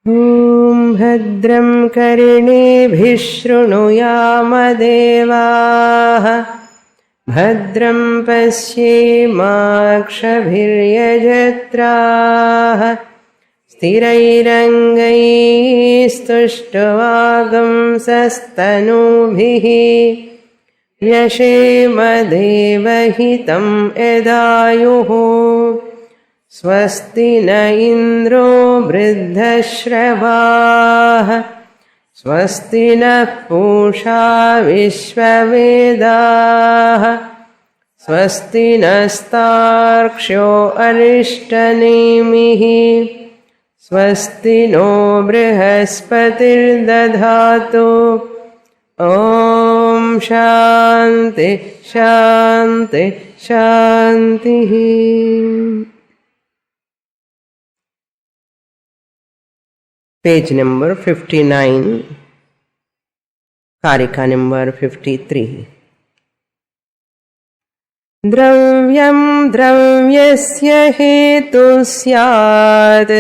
Om Bhadram Karneebhih Shrunuyama Devaah Bhadram Pashyemakshabhiryajatraah Sthirairangaisthushtvagam sastanubhih Vyashema devahitam edayuhu Swasti na indro vriddhashravah Swasti na pusha vishvavedah Swasti nastarksho arishtanemihi Swasti no brihaspatir dadhatu Om Shanti Shanti Shanti. Page number 59, Karika number 53. Dravyam dravyasya hetu syad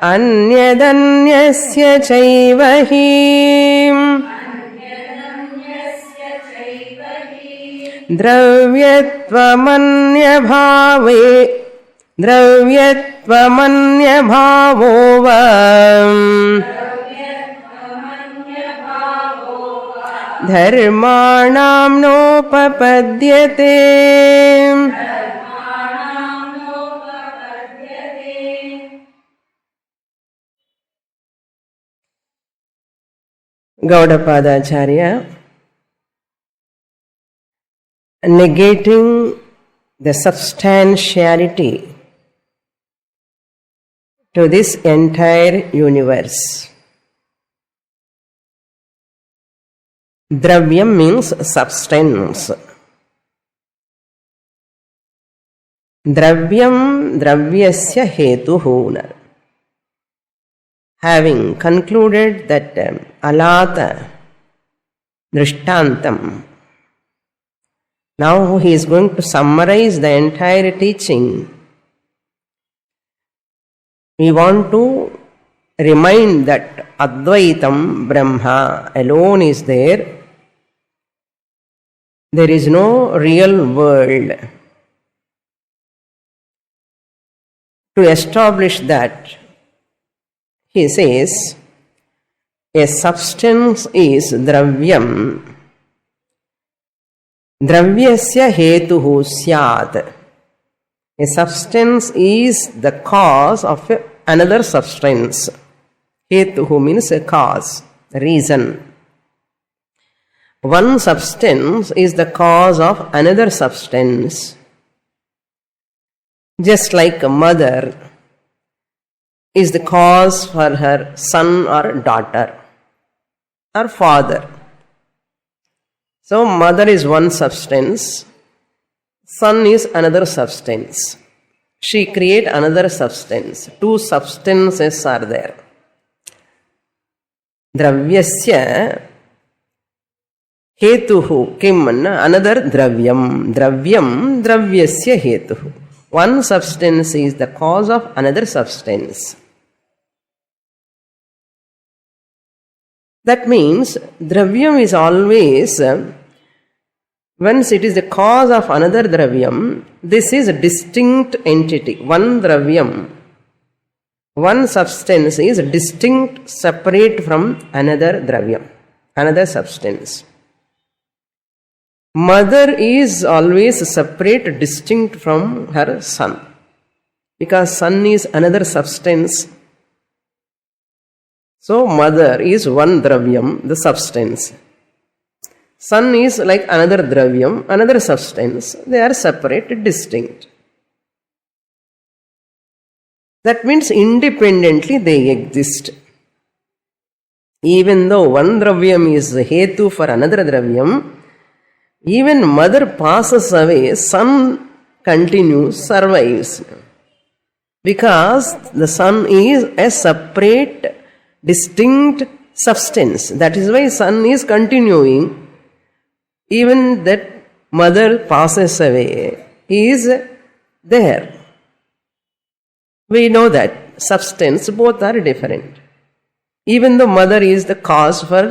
Anyadanyasya chaivahi Dravyattvamanyabhavo Dharmanam nopapadyate Gaudapadacharya negating the substantiality to this entire universe. Dravyam means substance. Dravyam dravyasya hetuhu. Having concluded that alata drishtantam, now he is going to summarize the entire teaching. We want to remind that Advaitam Brahma alone is there. There is no real world. To establish that, he says, a substance is dravyam. Dravyasya hetuhu syat. A substance is the cause of another substance. Hetuhu means a cause, reason. One substance is the cause of another substance. Just like a mother is the cause for her son or daughter or father. So mother is one substance, son is another substance. She creates another substance. Two substances are there. Dravyasya hetuhu kim, another dravyam. Dravyam dravyasya hetuhu. One substance is the cause of another substance. That means dravyam is always, once it is the cause of another dravyam, this is a distinct entity. One dravyam, one substance is distinct, separate from another dravyam, another substance. Mother is always separate, distinct from her son, because son is another substance. So mother is one dravyam, the substance. Son is like another dravyam, another substance. They are separate, distinct. That means independently they exist. Even though one dravyam is hetu for another dravyam, even mother passes away, son continues, survives. Because the son is a separate, distinct substance. That is why son is continuing. Even that mother passes away, he is there. We know that substance, both are different. Even though mother is the cause for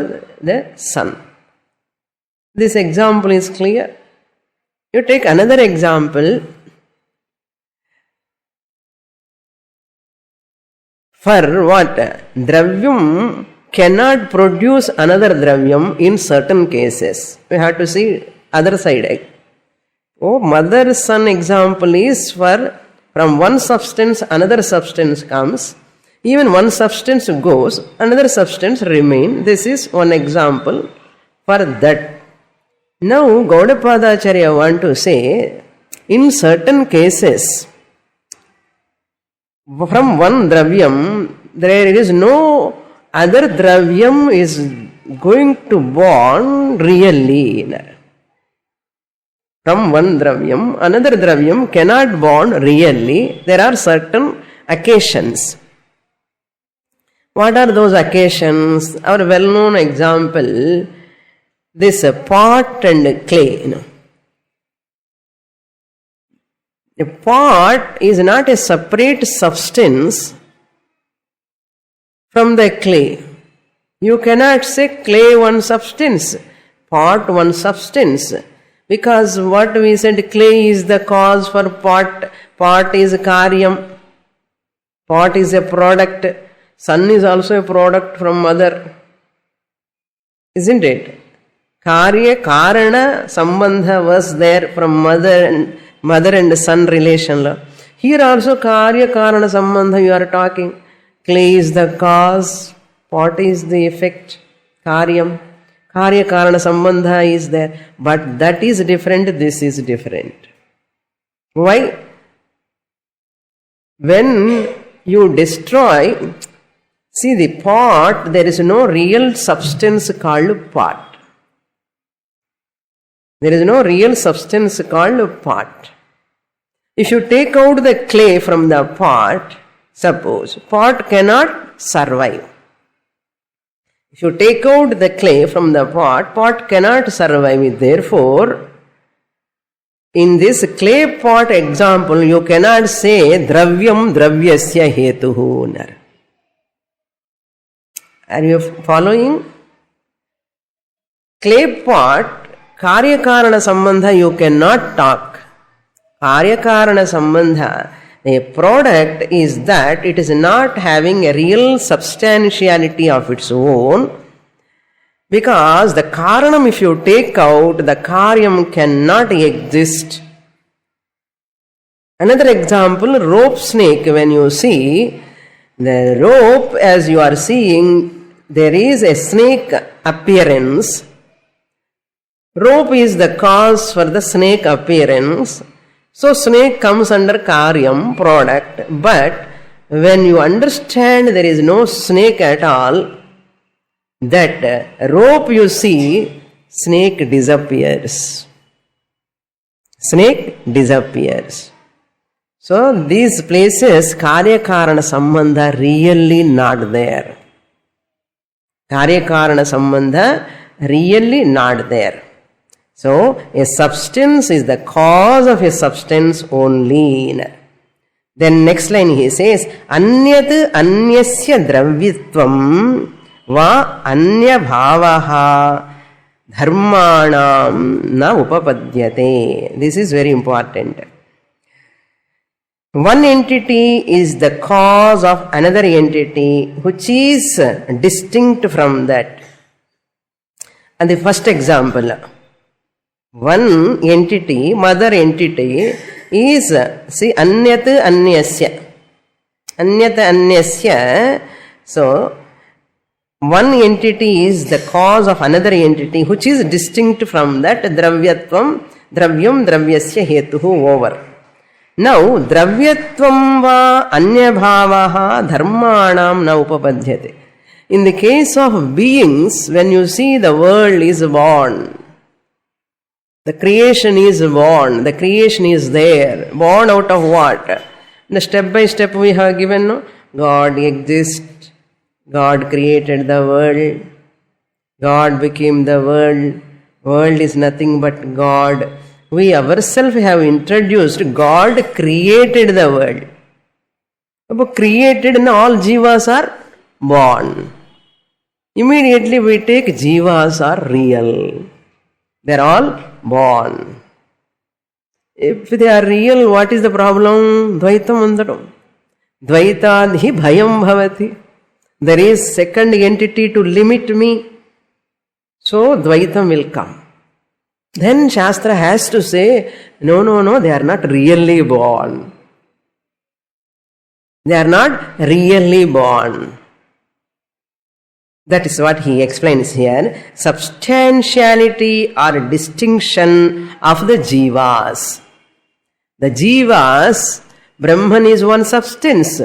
the son. This example is clear. You take another example. For what? Dravyam cannot produce another dravyam in certain cases. We have to see other side. Oh, mother-son example is for from one substance another substance comes. Even one substance goes, another substance remains. This is one example for that. Now, Gaudapadacharya want to say, in certain cases, from one dravyam, there is no other dravyam is going to born really. From one dravyam, another dravyam cannot born really. There are certain occasions. What are those occasions? Our well-known example, this pot and clay. A pot is not a separate substance from the clay. You cannot say clay one substance, pot one substance. Because what we said, clay is the cause for pot. Pot is karyam. Pot is a product. Son is also a product from mother. Isn't it? Karya, Karana, Sambandha was there from mother and son relation. Here also Karya, Karana, Sambandha you are talking. Clay is the cause, pot is the effect, Karyam. Karya, Karana, Sambandha is there. But that is different, this is different. Why? When you destroy, see the pot, there is no real substance called pot. There is no real substance called pot. If you take out the clay from the pot, suppose, pot cannot survive. If you take out the clay from the pot, pot cannot survive it. Therefore, in this clay pot example, you cannot say dravyam dravyasya hetuhu. Are you following? Clay pot, Karya Karana Sambandha you cannot talk. Karya Karana Sambandha, a product is that it is not having a real substantiality of its own, because the Karanam, if you take out, the Karyam cannot exist. Another example, rope snake. When you see the rope, as you are seeing, there is a snake appearance. Rope is the cause for the snake appearance. So snake comes under Karyam, product. But when you understand there is no snake at all, that rope you see, snake disappears. Snake disappears. So these places, Karya Karana Sambandha really not there. Karya Karana Sambandha really not there. So, a substance is the cause of a substance only. Then next line he says, Anyat anyasya dravyitvam va anya bhavaha dharmanam na upapadyate. This is very important. One entity is the cause of another entity which is distinct from that. And the first example, one entity, mother entity, is, see, anyat anyasya. Anyat anyasya. So, one entity is the cause of another entity which is distinct from that. Dravyatvam, dravyam, dravyasya hetuhu, over. Now, dravyatvam va anya bhavaha dharmanam na upapadyate. In the case of beings, when you see the world is born, the creation is born, the creation is there. Born out of what? The step by step we have given, no? God exists, God created the world, God became the world, world is nothing but God. We ourselves have introduced God created the world. Created and all jivas are born. Immediately we take jivas are real. They are all born. If they are real, what is the problem? Dvaitam andaram. Dvaitadhi bhayam bhavati. There is second entity to limit me. So Dvaitam will come. Then Shastra has to say, no, they are not really born. They are not really born. That is what he explains here. Substantiality or distinction of the jivas. The jivas, Brahman is one substance.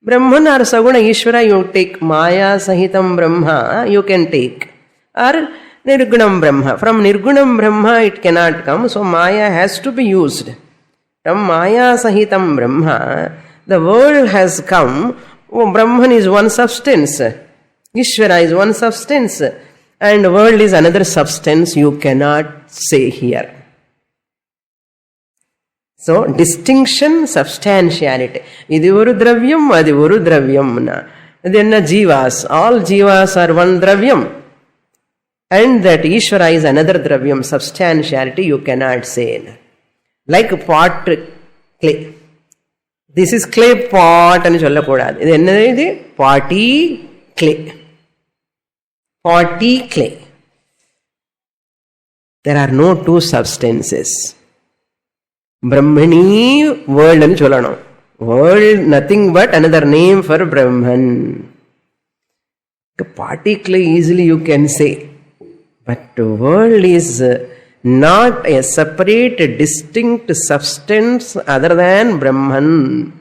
Brahman or Saguna Ishvara, you take Maya Sahitam Brahma, you can take. Or Nirgunam Brahma. From Nirgunam Brahma it cannot come, so Maya has to be used. From Maya Sahitam Brahma, the world has come. Oh, Brahman is one substance. Ishvara is one substance. And the world is another substance you cannot say here. So, distinction, substantiality. Idi oru dravyam, adi oru dravyam. Then jivas. All jivas are one dravyam. And that Ishvara is another dravyam. Substantiality you cannot say. Like pot, clay. This is clay pot. And potty clay. Potty clay. There are no two substances. Brahmani world and cholano. World nothing but another name for Brahman. Potty clay easily you can say. But the world is not a separate, distinct substance other than Brahman.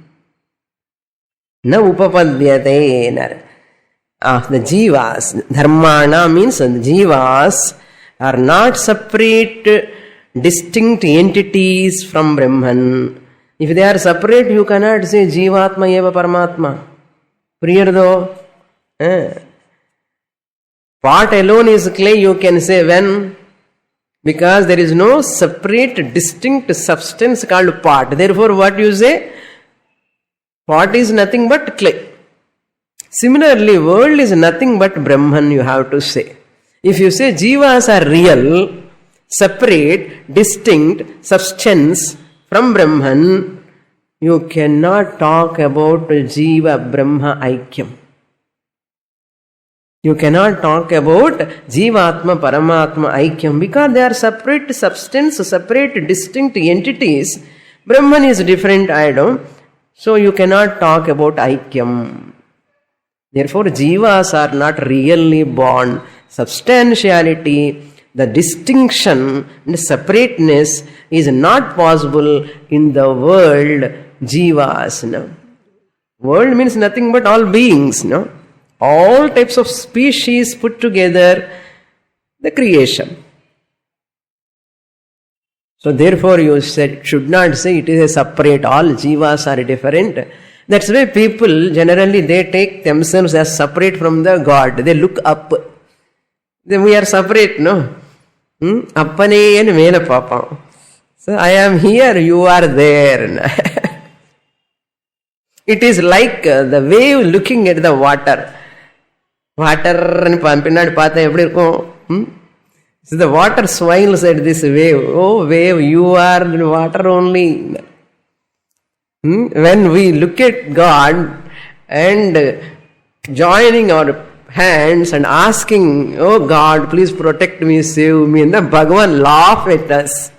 Na upapadyate. The jivas, dharmana means the jivas are not separate, distinct entities from Brahman. If they are separate, you cannot say Jivatma eva Paramatma. Priyardo. Pot alone is clay, you can say when? Because there is no separate, distinct substance called pot. Therefore, what you say? Pot is nothing but clay. Similarly, world is nothing but Brahman, you have to say. If you say jivas are real, separate, distinct substance from Brahman, you cannot talk about Jiva Brahma Aikyam. You cannot talk about Jivatma Paramatma Aikyam because they are separate substance, separate distinct entities. Brahman is different item, so you cannot talk about Aikyam. Therefore, jivas are not really born. Substantiality, the distinction and separateness is not possible in the world jivas. No? World means nothing but all beings. No? All types of species put together, the creation. So therefore you should not say it is a separate, all jivas are different. That's why people generally they take themselves as separate from the God. They look up. Then we are separate, no? Appane and mela papa. So I am here, you are there. It is like the wave looking at the water. Water and pinnad paatha eppadi irukum? So the water smiles at this wave. Oh wave, you are the water only. When we look at God and joining our hands and asking, oh God, please protect me, save me, and the Bhagavan laugh at us.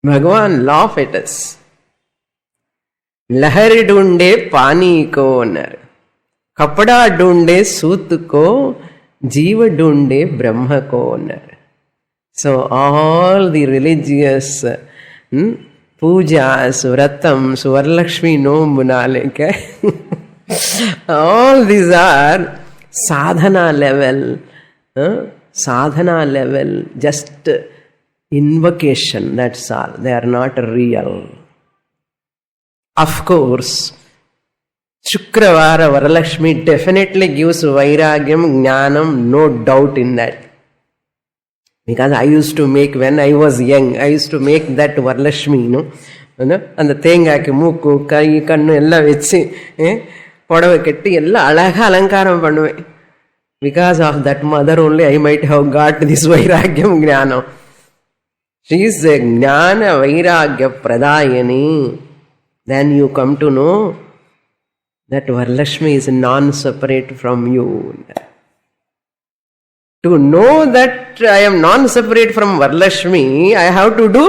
Bhagavan laugh at us. Lahari dunde pani ko nar. Kapada dunde sut ko. Jiva dunde brahma ko nar. So all the religious pujas, vratams, Varalakshmi Nombunaleke, all these are sadhana level, just invocation, that's all. They are not real. Of course, Shukravara Varalakshmi definitely gives Vairagyam, Jnanam, no doubt in that. Because I used to make, when I was young, I used to make that Varalakshmi, அந்த தேங்காய்க்கு மூக்கு கை கண்ணு எல்லாம் வச்சு புடவை கட்டி எல்லாம் அழகாக அலங்காரம் பண்ணுவேன். Because of that mother only I might have got this வைராக்கியம் ஞானம். ஷீ இஸ் ஞான வைராக்கிய பிரதாயினி. Then you come to know that Varalakshmi is non-separate from you. To know that I am non-separate from Varalakshmi, I have to do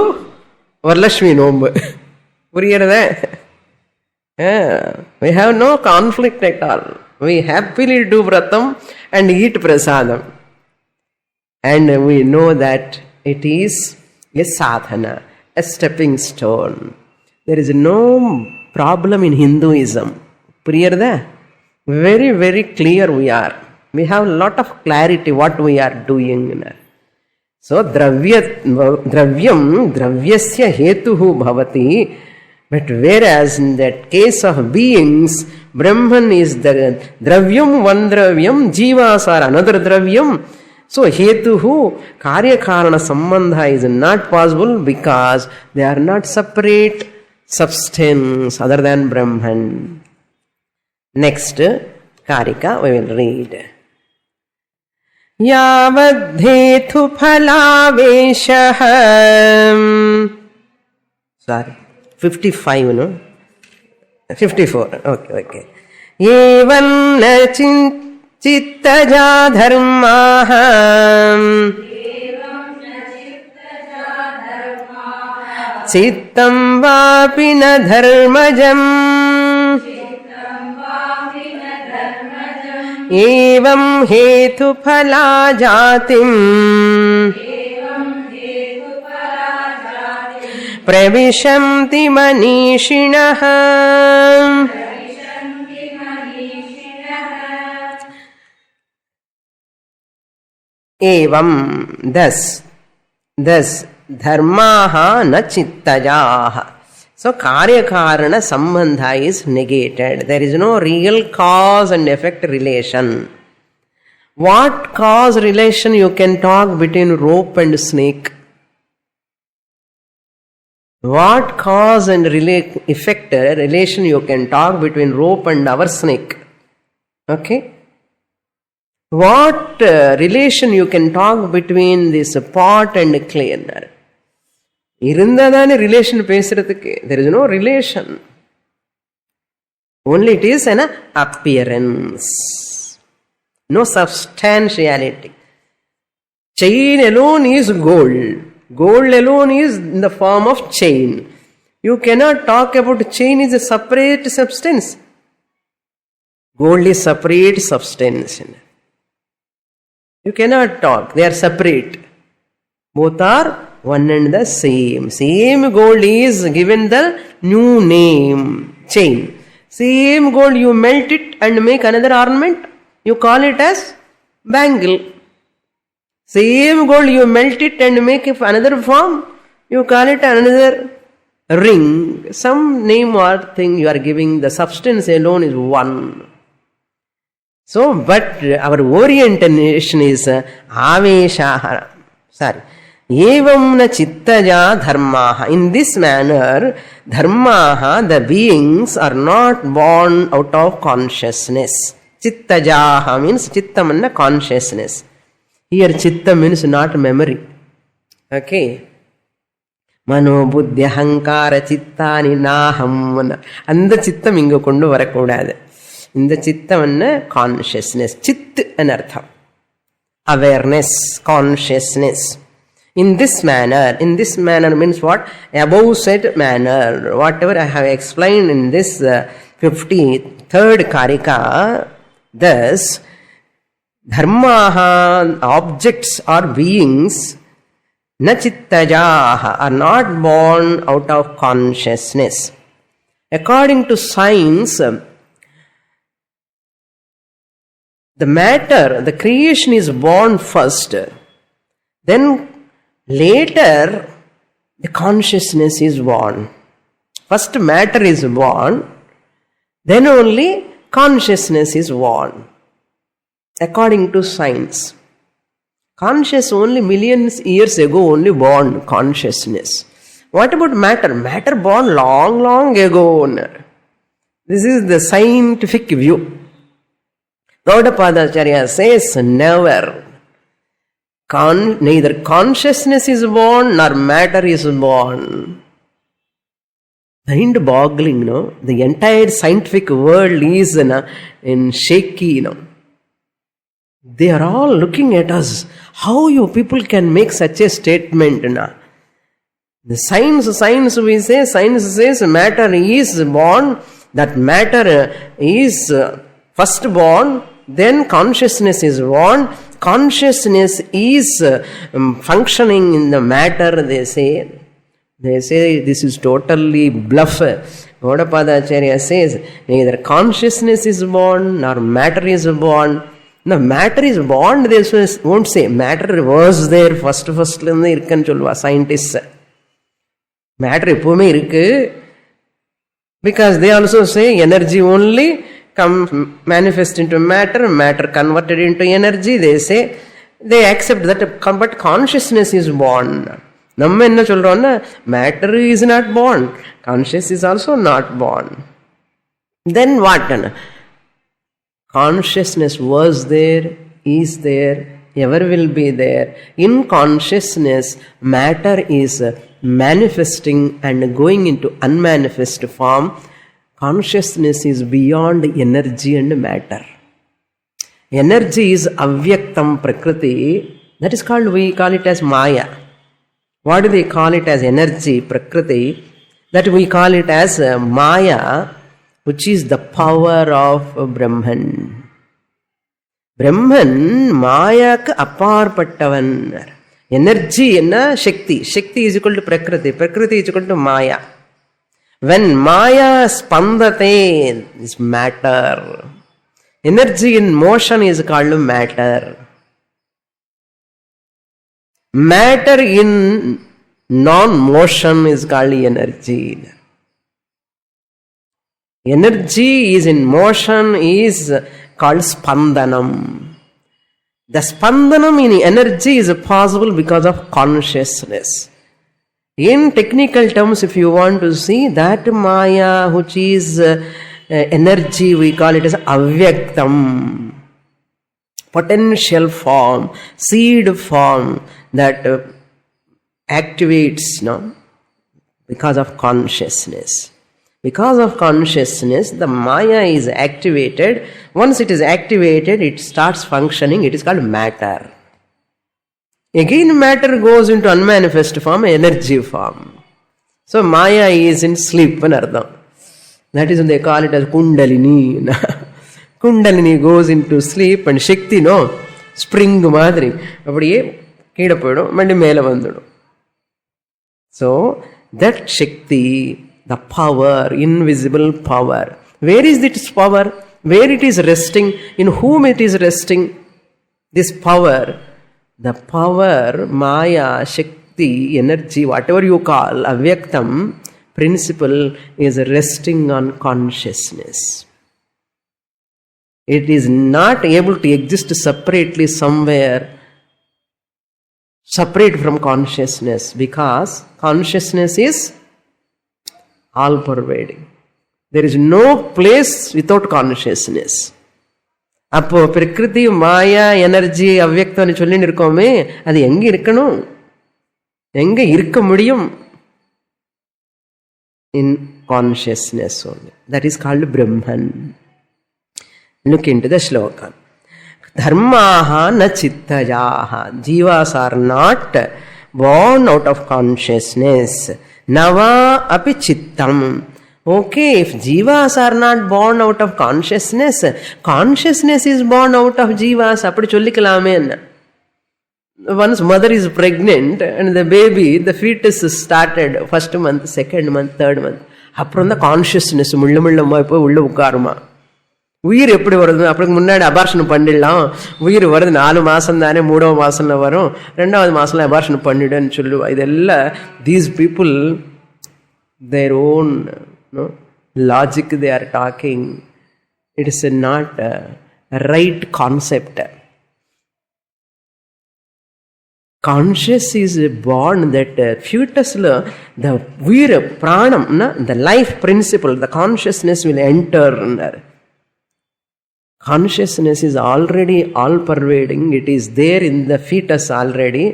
Varalakshmi Nombu. Puriyarada? We have no conflict at all. We happily do Vratam and eat Prasadam. And we know that it is a sadhana, a stepping stone. There is no problem in Hinduism. Puriyarada? Very, very clear we are. We have a lot of clarity what we are doing. So, dravyam dravyasya hetuhu bhavati. But whereas in that case of beings, Brahman is the dravyam, one dravyam, jivas are another dravyam. So, hetuhu, karya karana sambandha is not possible because they are not separate substance other than Brahman. Next, Karika, we will read. Yavadhetu phalaveshah. Sorry, 55, no? 54, okay. Evan chittaja dharmaha. Chittam vapi na dharmajam. Evam hetu phala jatim. Pravishanti manishinah. Evam, thus, dharmaha na chittajaha. So, karya-karana sambandha is negated. There is no real cause and effect relation. What cause relation you can talk between rope and snake? What cause and effect relation you can talk between rope and our snake? Okay? What relation you can talk between this pot and clay? இருந்ததானே relation பேசுறதுக்கு. There is no relation. Only it is an appearance. No substantiality. Chain alone is gold. Gold alone is in the form of chain. You cannot talk about chain is a separate substance. Gold is separate substance. You cannot talk. They are separate. Both are one and the same. Same gold is given the new name, chain. Same gold, you melt it and make another ornament, you call it as bangle. Same gold, you melt it and make it another form, you call it another ring. Some name or thing you are giving, the substance alone is one. So, but our orientation is aveshaha. Sorry. Evam na chittaja dharmaha. In this manner, dharmaha, the beings are not born out of consciousness. Chittajaha means chittam and consciousness. Here chitta means not memory. Okay. Mano buddhi hankara chittani naham. And the chittam inga kondu varakudadu. In the chittam and consciousness. Chit anartham. Awareness, consciousness. In this manner means what? Above said manner. Whatever I have explained in this 53rd Karika, thus, dharmaha, objects or beings, na chittajaha, are not born out of consciousness. According to science, the matter, the creation is born first. Then later, the consciousness is born. First matter is born, then only consciousness is born. According to science. Conscious only millions years ago only born consciousness. What about matter? Matter born long, long ago. This is the scientific view. Gaudapadacharya says never. Neither consciousness is born nor matter is born. Mind-boggling, no? The entire scientific world is in shaky, They are all looking at us. How you people can make such a statement, The science we say, science says matter is born, that matter is first born, then consciousness is born, consciousness is functioning in the matter, they say. They say this is totally bluff. Gaudapadacharya says neither consciousness is born nor matter is born. No, matter is born, they won't say. Matter was there first irukkan solva scientists. Matter eppume irukku, because they also say energy only come manifest into matter, matter converted into energy. They say, they accept that, but consciousness is born. நம்ம என்ன சொல்றோம்னா, matter is not born, conscious is also not born. Then what? Consciousness was there, is there, ever will be there. In consciousness, matter is manifesting and going into unmanifest form. Consciousness is beyond energy and matter. Energy is avyaktam prakriti. That is called, we call it as Maya. What do they call it as energy, prakriti? That we call it as Maya, which is the power of Brahman. Brahman, Mayak aparpattavan. Energy enna Shakti. Shakti is equal to Prakriti. Prakriti is equal to Maya. When Maya spandate, is matter. Energy in motion is called matter. Matter in non-motion is called energy. Energy is in motion is called spandanam. The spandanam in energy is possible because of consciousness. In technical terms, if you want to see that Maya, which is energy, we call it as avyaktam. Potential form, seed form that activates, because of consciousness. Because of consciousness, the Maya is activated. Once it is activated, it starts functioning. It is called matter. Again, matter goes into unmanifest form, energy form. So, Maya is in sleep. That is when they call it as Kundalini. Kundalini goes into sleep and Shakti, spring madri. Appadiye keeda poidum, mandi mela vandudum. So, that Shakti, the power, invisible power. Where is its power? Where it is resting? In whom it is resting? This power, the power, Maya, Shakti, energy, whatever you call, avyaktam, principle is resting on consciousness. It is not able to exist separately somewhere, separate from consciousness, because consciousness is all pervading. There is no place without consciousness. Appo Prakriti, Maya, energy, avyaktam nu sollinu irukome, adu enga irukkanum? Enga irukka mudiyum? In consciousness only. That is called Brahman. Look into the shloka. Dharmaha na chittayaha. Jivas are not born out of consciousness. Nava api chittam. Okay, if jivas are not born out of consciousness, consciousness is born out of jivas. Appadi sollikalamen. Once mother is pregnant and the baby, the fetus started first month, second month, third month. Appuram the consciousness mulla mai poi ulla ukkaruma. உயிர் எப்படி வருது? அப்படி முன்னாடி abortion பண்ணிடலாம், உயிர் வருது 4 மாசம் தானே, 3வது மாசம்ல வரும், 2வது மாசம்ல அபார்ஷன் பண்ணிடுன்னு சொல்லுவா. இதெல்லாம் these people, their own logic they are talking. It is not a right concept. Conscious is born, that fetus, the veera, pranam, the life principle, the consciousness will enter. Consciousness is already all-pervading. It is there in the fetus already.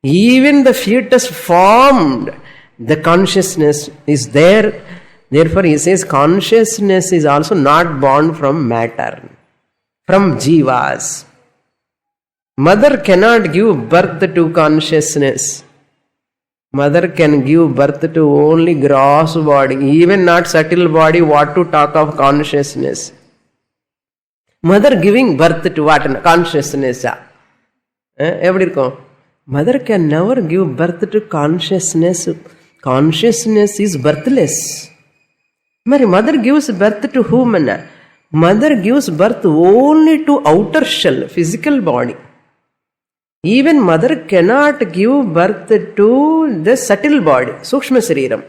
Even the fetus formed, the consciousness is there. Therefore, he says consciousness is also not born from matter, from jivas. Mother cannot give birth to consciousness. Mother can give birth to only gross body, even not subtle body. What to talk of consciousness? Mother giving birth to what? Consciousness. Mother can never give birth to consciousness. Consciousness is birthless. Mother gives birth to whom? Mother gives birth only to outer shell, physical body. Even mother cannot give birth to the subtle body, Sukshma Sariram.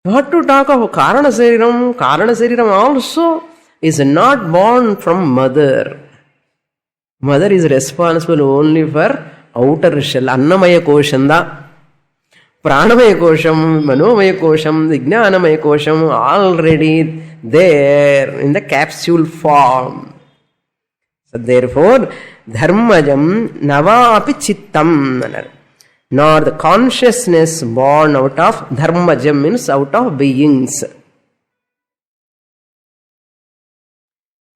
What to talk of Karana Sariram? Karana Sariram also is not born from mother. Mother is responsible only for outer shell, Annamaya Koshanda, Pranamaya Kosham, Manomaya Kosham, Vijnanamaya Kosham, already there in the capsule form. So therefore, Dharmajam Navapi Chittam, nor the consciousness born out of Dharmajam, means out of beings.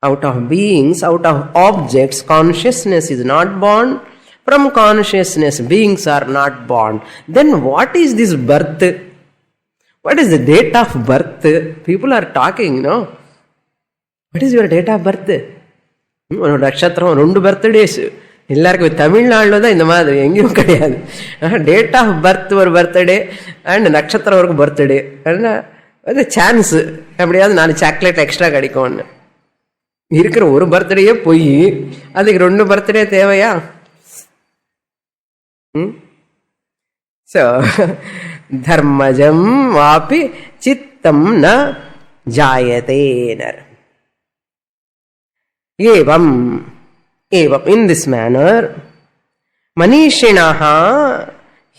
Out of beings, out of objects, consciousness is not born. From consciousness, beings are not born. Then what is this birth? What is the date of birth? People are talking, no? What is your date of birth? Nakshatram, 2 birthdays. எல்லாருக்கும் தமிழ்நாட்டில் தான் இந்த மாதிரி, எங்கேயும் கிடையாது. Date of birth ஒரு birthday and நட்சத்திரம் ஒரு பர்த்டே. அது சான்ஸு, எப்படியாவது 4 சாக்லேட் எக்ஸ்ட்ரா கிடைக்கும்னு. இருக்கிற ஒரு பர்த்டேயே போய் அதுக்கு 2 பர்த்டே தேவையா? So, dharmajam vapi chittam na jayate. Evam, in this manner, manishinaha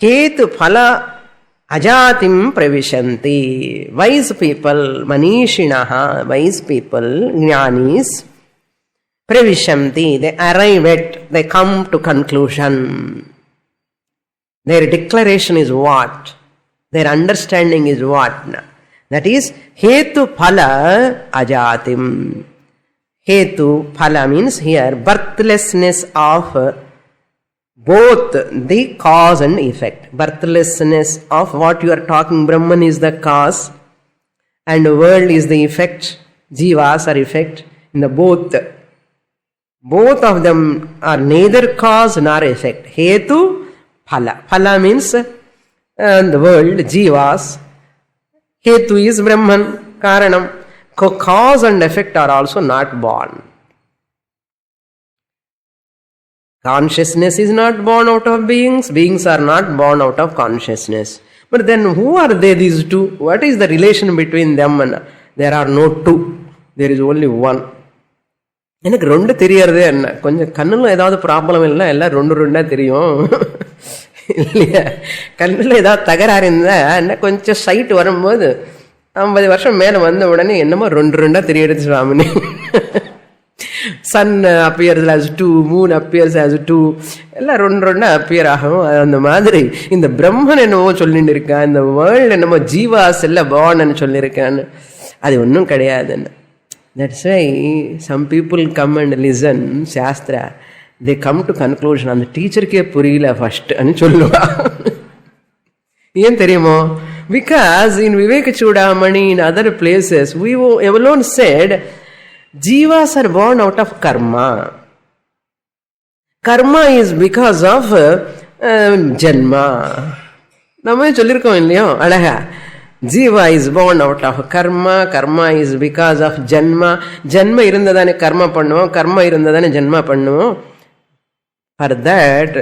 hetu phala ajatim pravishanti. Wise people, manishinaha, wise people, jnanis, pravishanti, they arrive at, they come to conclusion. Their declaration is what? Their understanding is what? That is, hetu phala ajatim. Hetu phala means here birthlessness of both the cause and effect. Birthlessness of what you are talking, Brahman is the cause and world is the effect. Jivas are effect. In the both of them are neither cause nor effect. Hetu phala. Phala means the world, jivas. Hetu is Brahman, Karanam. Cause and effect are also not born. Consciousness is not born out of beings. Beings are not born out of consciousness. But then who are they, these two? What is the relation between them? And there are no two. There is only one. எனக்கு 2 தெரியறதே என்ன, கொஞ்சம் கண்ணுல ஏதாவது problem இல்லை, எல்லாம் 2 தெரியும் இல்லையா? கண்ணுல ஏதாவது தகராறு இருந்தா என்ன, கொஞ்சம் சைட் வரும்போது 50 வருஷம் மேல வந்த உடனே என்னமோ 2 தெரியுது சுவாமினி. Sun appears as 2, moon appears as 2, எல்லாம் 2 appear ஆகும். அந்த மாதிரி இந்த பிரம்மன் என்னமோ சொல்லிட்டு இருக்கான், இந்த வேர்ல்டு என்னமோ ஜீவாஸ் எல்லாம் பார்ன்னு சொல்லியிருக்கான்னு, அது ஒன்றும் கிடையாதுன்னு. That's why some people come and listen Shastra. They come to conclusion, அந்த டீச்சருக்கே புரியல ஃபர்ஸ்ட் அனு சொல்லுவா. ஏன் தெரியுமோ? Because in Viveka Chudamani, in other places, we alone said jivas are born out of karma. Karma is because of janma. நம்ம சொல்லியிருக்கோம் இல்லையோ அழகா? Jiva is born out of karma. Karma is because of janma. Janma இருந்ததானே கர்மா பண்ணுவோம், கர்மா இருந்ததானே ஜன்மா பண்ணுவோம். For that,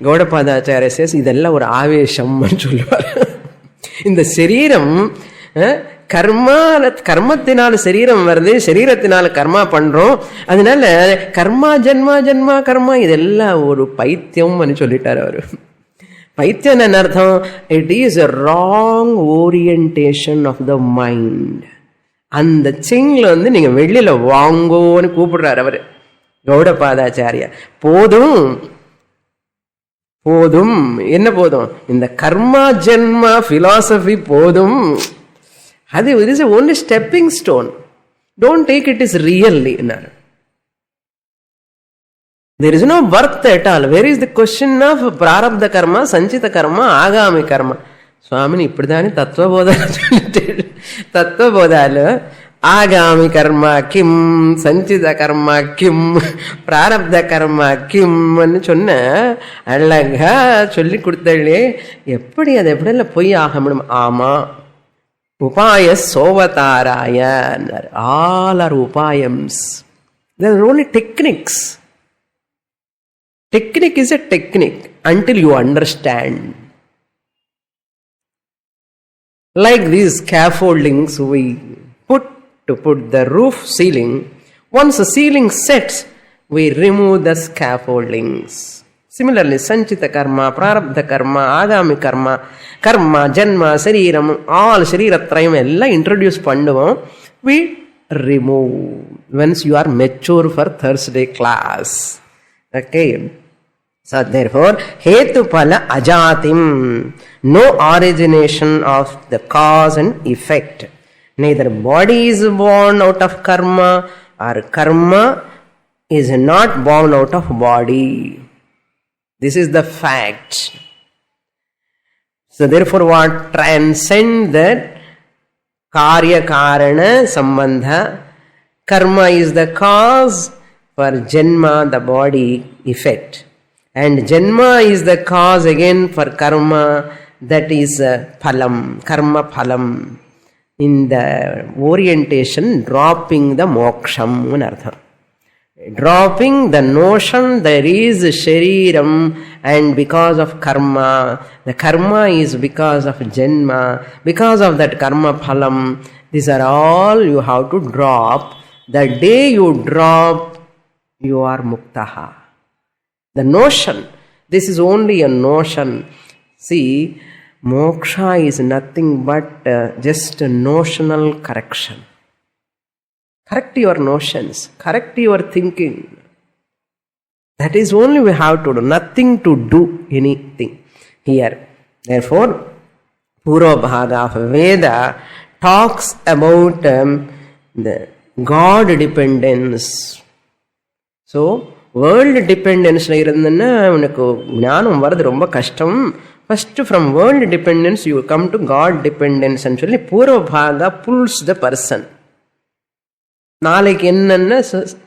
Gaudapadacharya says, இதெல்லாம் ஒரு ஆவேசம் சொல்லுவார். இந்த சரீரம் கர்மத்தினால சரீரம் வருது, சரீரத்தினால கர்மா பண்றோம். அதனால கர்மா ஜென்மா ஜென்மா கர்மா இதெல்லாம் ஒரு பைத்தியம்னு சொல்லிட்டாரு அவரு. பைத்தியம் என்ன அர்த்தம்? It is a wrong orientation of the mind. அந்த சிங்ல நீங்க வெளியில வாங்கோன்னு கூப்பிடுறாரு அவரு கௌடபாதாச்சாரியா. போதும் போதும், என்ன போதும்? இந்த கர்மா ஜென்மா பிலாசபி போதும். அது it is only stepping stone. Don't take it as really. There is no birth at all. Where is the question of prarabdha karma, sanchita karma, agami karma? Swamini ippadani tattva-bodhalu sollittu. Tattva-bodhalu agami karma kim, sanchita karma kim, prarabdha karma kim nu sonna allaga solli kuduttalle. Eppadi adu eppadi poi aaga mudum? Ama upaya sovataraya. All are upayams. There are only techniques. Technique is a technique until you understand. Like these scaffoldings we put to put the roof ceiling. Once the ceiling sets, we remove the scaffoldings. Similarly, sanchita karma, prarabdha karma, agami karma, karma, janma, shariram, all shariratrayam ella introduce panduvom. We remove once you are mature for Thursday class. Okay. So therefore, hetu phala ajatim, no origination of the cause and effect. Neither body is born out of karma, or karma is not born out of body. This is the fact. So therefore, what transcends that karya karana sambandha? Karma is the cause, for janma the body effect. And janma is the cause again for karma, that is phalam, karma phalam. In the orientation, dropping the moksham anartha. Dropping the notion there is shariram, and because of karma, the karma is because of janma, because of that karma phalam. These are all you have to drop. The day you drop, you are muktaha. The notion, this is only a notion. See, moksha is nothing but just a notional correction. Correct your notions, correct your thinking. That is only we have to do, nothing to do anything here. Therefore, Purva Bhaga of Veda talks about the God dependence. So, world டிபெண்டன்ஸில் இருந்ததுன்னா உனக்கு ஞானம் வர்றது ரொம்ப கஷ்டம். First from world dependence you come to God டிபெண்டன்ஸ்ன்னு சொல்லி பூர்வ பாகா புல்ஸ் த பர்சன். நாளைக்கு என்னென்ன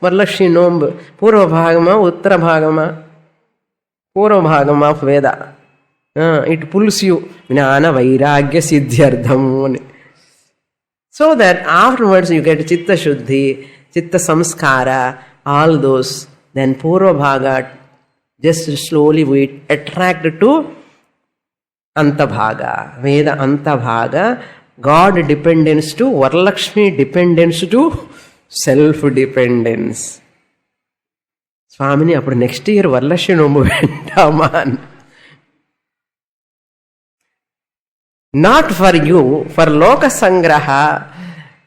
வரலட்சுமி நோன்பு, பூர்வ பாகமா உத்தர பாகமா? பூர்வ பாகம் of Veda. It pulls you ஞான வைராகிய சித்தியர்த்தம்னு. So that afterwards you get சித்த சுத்தி, சித்த சம்ஸ்காரா, all those. Then Purva Bhaga, just slowly we attract to Anta Bhaga. Veda Anta Bhaga, God dependence to Varalakshmi, dependence to self-dependence. Swamini, appudu next year Varalakshmi nombu vendaman. Not for you, for Loka Sangraha,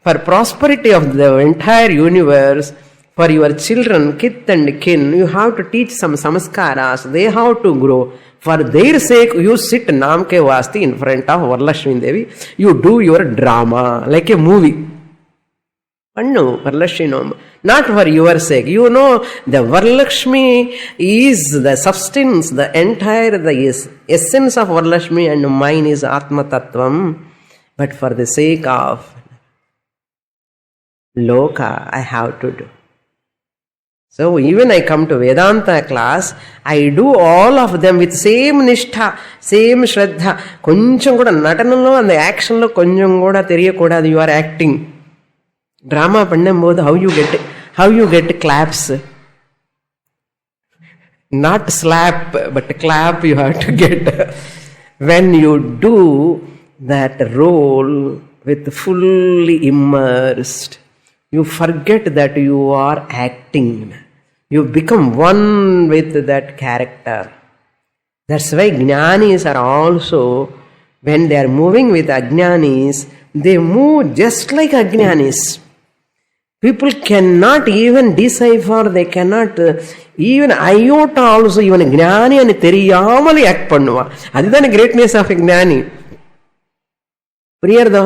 for prosperity of the entire universe, for your children, kith and kin, you have to teach some samskaras. They have to grow. For their sake, you sit Namke Vasti in front of Varalakshmi Devi. You do your drama like a movie. Pannu Varalakshmi Nom. Not for your sake. You know the Varalakshmi is the substance, the entire, the essence of Varalakshmi, and mine is Atma Tattvam. But for the sake of Loka, I have to do. So even I come to Vedanta class, I do all of them with same nishtha, same shraddha. Koncham kuda natanalo and the action lo koncham kuda theriyakudadu, you are acting. Drama pannumbodhu how you get claps. Not slap, but clap you have to get. When you do that role with fully immersed. You forget that you are acting. You become one with that character. That's why jnanis are also, when they are moving with ajnanis, they move just like ajnanis. People cannot even decipher, they cannot even iota also, even gnani and theriyamali act பண்ணுவா. அதுதான் greatness of gnani. புரியுறதோ?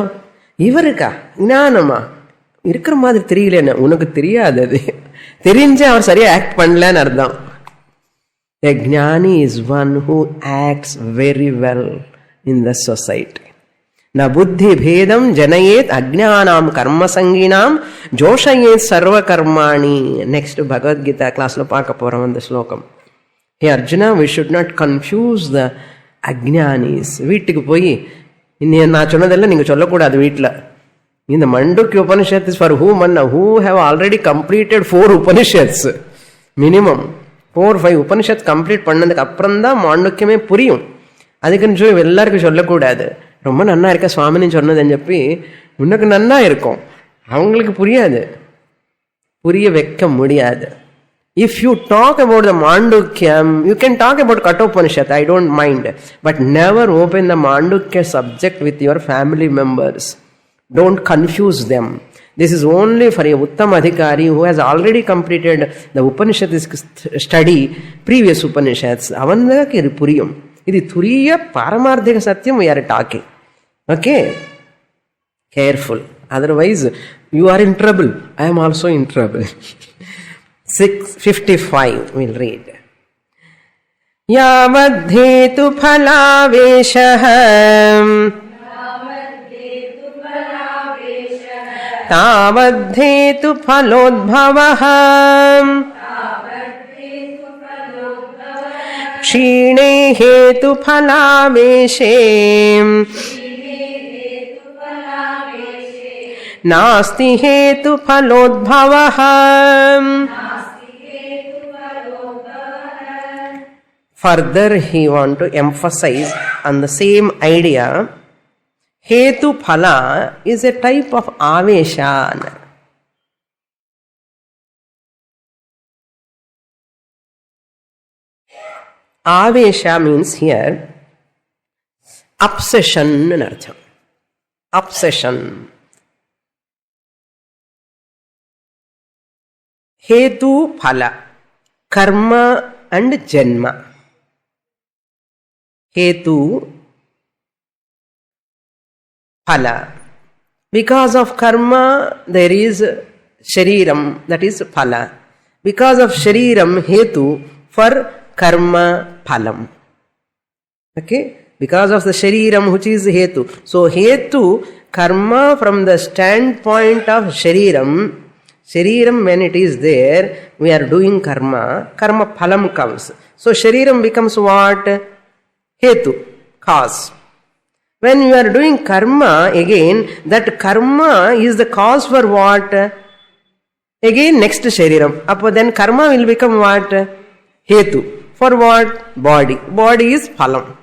இவருக்கா ஞானமா இருக்கிற மாதிரி தெரியலன்னு உனக்கு தெரியாது. அது தெரிஞ்சு அவர் சரியா ஆக்ட் பண்ணலன்னு அர்த்தம். A gnani is one who acts very well in the society. Na buddhi bhedam janayet ajnanam karma sanginam joshayet sarva karmani. Next Bhagavad Gita class lo paaka poram and slokam. Hey Arjuna, we should not confuse the ajnanis. வீட்டுக்கு போய் நான் சொன்னதெல்லாம் நீங்க சொல்லக்கூடாது வீட்டில். இந்த Mandukyopanishad is for whom and who have already completed 4 Upanishads minimum. 4-5 Upanishad complete பண்ணதுக்கு அப்புறம் தான் மாண்டூக்கியமே புரியும். அதுக்குன்னு சொல்லி எல்லாருக்கும் சொல்லக்கூடாது. ரொம்ப நன்னா இருக்க சுவாமினி சொன்னதுன்னு చెప్పి உனக்கு நன்னா இருக்கும், அவங்களுக்கு புரியாது, புரிய வைக்க முடியாது. If you talk about the Mandukyam, you can talk about Kathopanishad, I don't mind, but never open the Mandukya subject with your family members. Don't confuse them. This is only for a Uttam Adhikari who has already completed the Upanishad study, previous Upanishads. Avandhakku idu puriyum. Idu thuriya paramarthika satyam we are talking. Okay? Careful. Otherwise, you are in trouble. I am also in trouble. 655 we'll read. Yavadhetu phalaveshaham तावद्धेतु फलोद्भवः क्षीणे हेतु फलावेशे नास्ति हेतु फलोद्भवः. Further he want to emphasize on the same idea. Hetu phala is a type of avesha. Avesha means here obsession in artham. Obsession. Hetu phala, karma and janma. Hetu phala. Because of karma there is shariram, that is phala. Because of shariram, hetu for karma phalam. Okay? Because of the shariram which is hetu. So hetu, karma from the standpoint of shariram, shariram when it is there, we are doing karma, karma phalam comes. So shariram becomes what? Hetu, cause. When you are doing karma, again, that karma is the cause for what? Again, next shariram. Then karma will become what? Hetu. For what? Body. Body is phalam.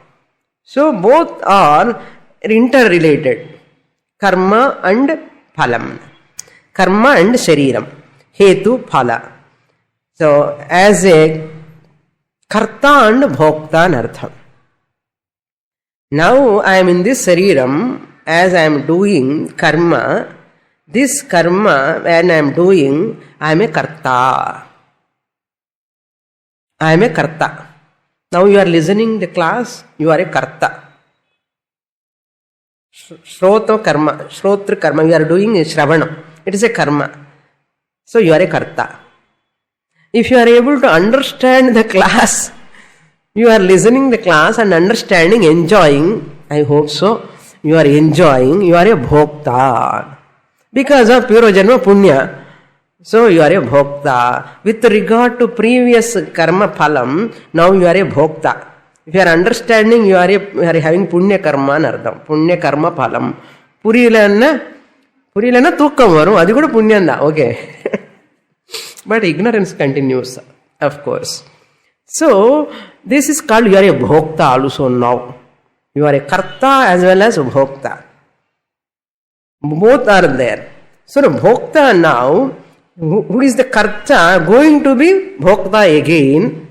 So both are interrelated. Karma and phalam. Karma and shariram. Hetu, phala. So as a karta and bhokta nartham. Now I am in this shariram, as I am doing karma, this karma when I am doing, I am a karta. I am a karta. Now you are listening the class, you are a karta. Shroto karma, shrotra karma, you are doing shravana. It is a karma. So you are a karta. If you are able to understand the class, you are listening the class and understanding, enjoying, I hope so, you are enjoying, you are a bhokta. Because of pure janma punya, so you are a bhokta. With regard to previous karma phalam, now you are a bhokta. If you are understanding, you are having punya karma nardam. Punya karma phalam. Purilana thukkam varum, adi kuda punyanda, okay. But ignorance continues, of course. So, this is called you are a bhokta also now. You are a karta as well as bhokta. Both are there. So the bhokta now, who is the karta, going to be bhokta again.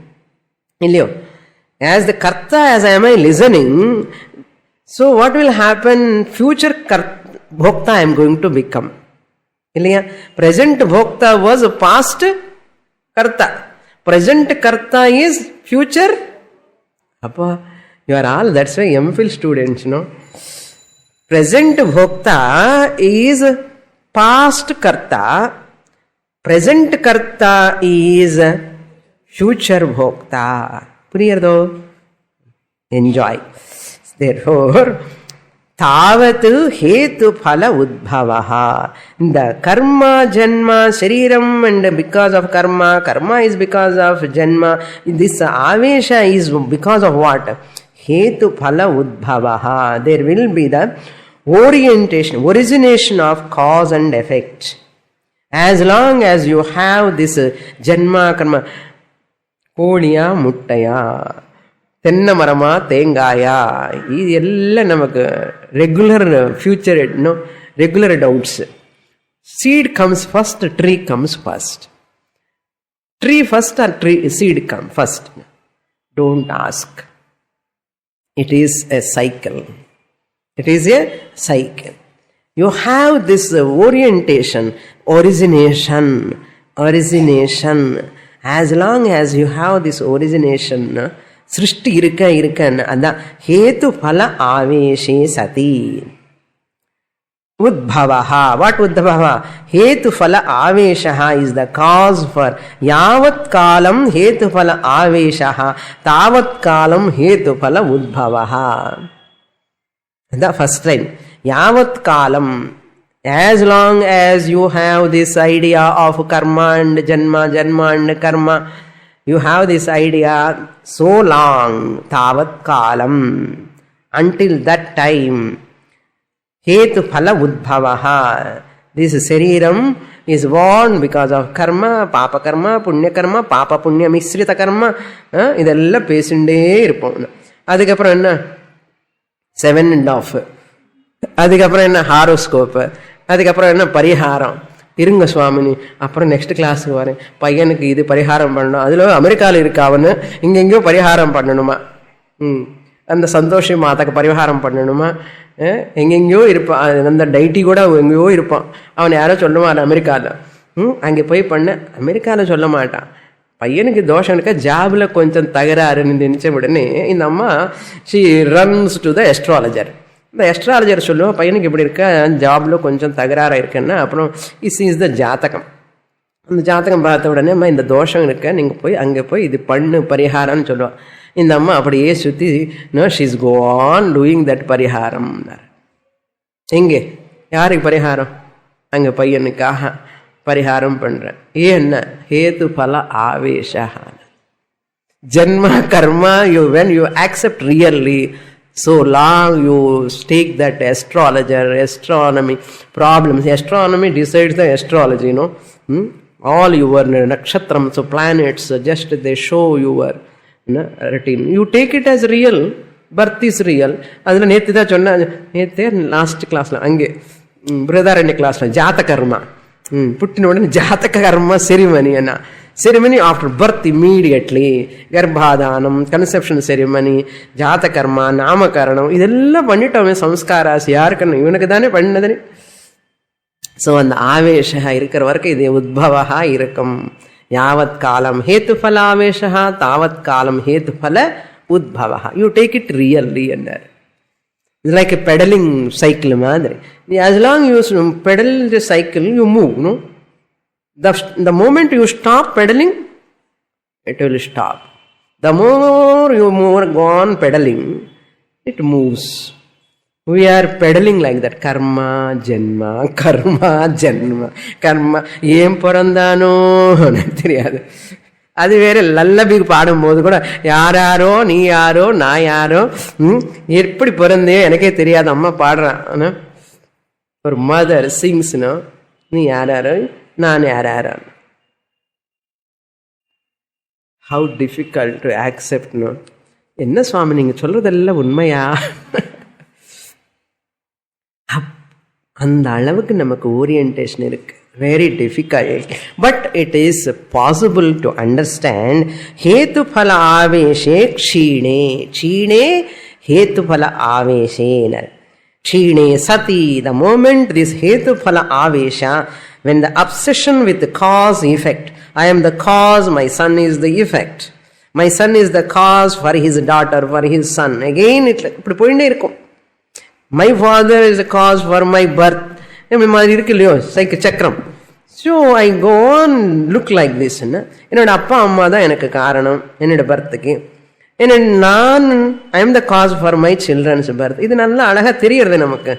As the karta, as I am listening, so what will happen? Future bhokta I am going to become. Present bhokta was past karta. Present karta is future. Appa, you are all, that's why MPhil students, Present bhokta is past karta. Present karta is future bhokta. Puriyardo? Enjoy. Therefore, Tavatu hetu phala udbhavaha. The karma, janma, shariram, and because of karma, karma is because of janma. This avesha is because of what? Hetu phala udbhavaha. There will be the origination of cause and effect. As long as you have this janma, karma, kodiya, muttaya, தென்னை மரமா தேங்காயா, இது எல்லாம் நமக்கு regular future regular doubts. Seed comes first, tree comes first. Tree first or seed come first? Don't ask. It is a cycle. It is a cycle. You have this orientation, origination. As long as you have this origination, சிருஷ்டி இருக்கன்னு அதான் ஹேது பல ஆவேஷே சதி உத்பவஹா. What உத்பவஹா? ஹேது பல ஆவேஷஹா is the cause for யாவத் காலம் ஹேது பல ஆவேஷஹா தாவத் காலம் ஹேது பல உத்பவஹா. அதான் ஃபர்ஸ்ட் லைன். யாவத் காலம், as long as you have this idea of karma and janma and karma, you have this idea so long, tavat kalam, until that time, hetu phala udbhavaha. This shariram is born because of karma, papa karma, punya karma, papa punya misrita karma. இதெல்லாம் பேசிண்டே இருப்போம். அதுக்கப்புறம் என்ன? 7 and off. அதுக்கப்புறம் என்ன? Horoscope. அதுக்கப்புறம் என்ன? பரிகாரம். இருங்க சுவாமினி, அப்புறம் நெக்ஸ்ட் கிளாஸுக்கு வரேன். பையனுக்கு இது பரிகாரம் பண்ணணும், அதில் அமெரிக்காவில் இருக்க அவனு இங்கெங்கேயோ பரிகாரம் பண்ணணுமா, அந்த சந்தோஷி மாதாக்கு பரிகாரம் பண்ணணுமா, எங்கெங்கேயோ இருப்பான். அந்த டைட்டி கூட எங்கேயோ இருப்பான். அவன் யாரோ சொல்லுவான் அமெரிக்காவில், அங்கே போய் பண்ண. அமெரிக்காவில் சொல்ல மாட்டான். பையனுக்கு தோஷம் இருக்க, ஜாபில் கொஞ்சம் தகராறுன்னு நினைச்ச உடனே இந்த அம்மா ஷி ரன்ஸ் டு த எஸ்ட்ராலஜர். இந்த எஸ்ட்ராலஜர் சொல்லுவோம், பையனுக்கு இப்படி இருக்க, ஜாப்ல கொஞ்சம் தகராறாக இருக்குன்னா, அப்புறம் இஸ் த ஜாதகம். அந்த ஜாதகம் பார்த்த உடனே அம்மா இந்த தோஷம் இருக்க, நீங்கள் போய் அங்கே போய் இது பண்ணு பரிகாரம்னு சொல்லுவான். இந்த அம்மா அப்படியே சுற்றி she's go on doing that பரிகாரம். எங்கே யாருக்கு பரிகாரம்? அங்கே பையனுக்காக பரிகாரம் பண்ணுறேன். ஏன்னா ஹேது பல ஆவேஷா. ஜன்மா கர்மா, when you accept really, so long you take that astrologer, astronomy problems. Astronomy decides the astrology, all your nakshatrams, so planets, just they show your routine. You take it as real. Birth is real. அதில் நேற்று தான் சொன்ன, நேற்று last கிளாஸில் அங்கே பிரதாரண்ய கிளாஸில் ஜாத கர்மா, புட்டின உடனே ஜாதக கர்மா செரிமனி. என்ன செரிமனி? ஆஃப்டர் பர்த் இம்மீடியட்லி கர்ப்பாதானம், கன்செப்ஷன் செரிமனி, ஜாத கர்மா, நாமகரணம், இதெல்லாம் பண்ணிட்டோமே. சம்ஸ்காராசி யாருக்குன்னு இவனுக்கு தானே பண்ணதுன்னு. ஸோ அந்த ஆவேஷா இருக்கிற வரைக்கும் இது உத்பவா இருக்கும். யாவத் காலம் ஹேத்து பல ஆவேஷா தாவத் காலம் ஹேத்து பல உத்பவா. யூ டேக் இட் ரியல்லி என்னார். It's like a pedaling cycle மாதிரி. As long as you pedal the cycle, you move. The moment you stop pedaling, it will stop. The more you go on pedaling, it moves. We are pedaling like that. Karma, janma, karma, janma, karma. ஏன் பிறந்தானோ தெரியாது. அது வேற லல்லபிக்கு பாடும்போது கூட யாராரோ நீ யாரோ நான் யாரோ எப்படி பிறந்தே எனக்கே தெரியாது அம்மா பாடுறான். ஒரு மதர் சிங்ஸ்னோ நீ யாராரோ நான் யாராரோ. How difficult to accept. என்ன சுவாமி நீங்க சொல்றதெல்லாம் உண்மையா? அந்த அளவுக்கு நமக்கு ஓரியன்டேஷன் இருக்கு. Very difficult, but it is possible to understand. Hetu phala aveshe kshine, kshine hetu phala aveshe. Kshine sati, the moment this hetu phala avesha, when the obsession with the cause effect, I am the cause, my son is the effect, my son is the cause for his daughter, for his son, again it இப்படி போயிட்டே இருக்கும். My father is the cause for my birth. மாதிரி இருக்கு இல்லையோ சக்கரம். So I go on look like this. என்னோட அப்பா அம்மா தான் எனக்கு காரணம் என்னோட பர்த்துக்கு. நான் I am the cause for my children's birth. இது நல்லா அழகாக தெரியறது நமக்கு.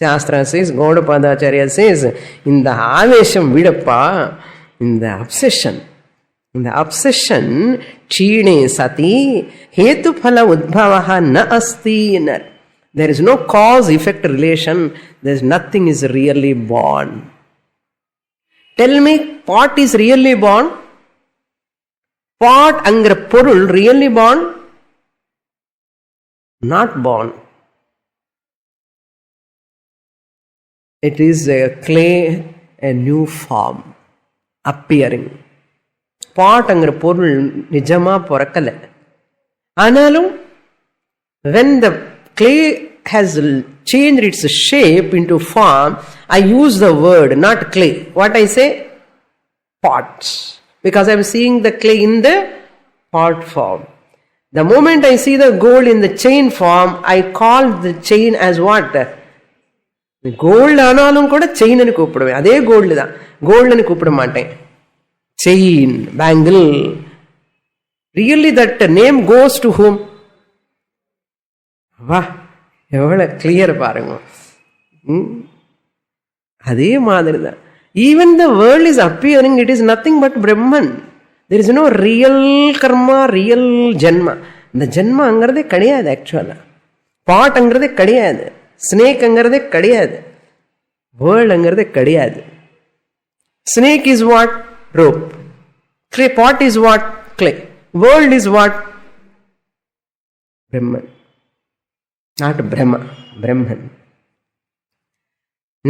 சாஸ்திரா சேஸ், கௌடபாதாச்சாரியா சேஸ், இந்த ஆவேசம் விடப்பா, இந்த அப்செஷன் க்ஷீணே சதி ஹேத்து பல உத்பவ ந அஸ்தி. There is no cause-effect relation. There is nothing is really born. Tell me, pot is really born? Pot angra porul really born? Not born. It is a clay, a new form appearing. Pot angra porul nijama porakala. Analum, when the clay has changed its shape into form, I use the word, not clay. What I say? Pots. Because I am seeing the clay in the pot form. The moment I see the gold in the chain form, I call the chain as what? Gold ஆனாலும் கூட chain கூப்பிடுவேன். அதே gold தான், கோல்டுன்னு கூப்பிட மாட்டேன். Chain, bangle. Really that name goes to whom? வா, எவ்வளோ clear பாருங்க. அதே மாதிரி தான். Even the world is appearing, it is nothing but Brahman. There is no real karma, real janma. இந்த ஜென்மாங்கிறதே கிடையாது. ஆக்சுவலா பாட்டுங்கிறதே கிடையாது, ஸ்னேக்ங்கிறதே கிடையாது, வேர்ல்டுங்கிறதே கிடையாது. Snake is what? Rope. Clay. Pot is what? Clay. World is what? Brahman. Not Brahma, Brahman.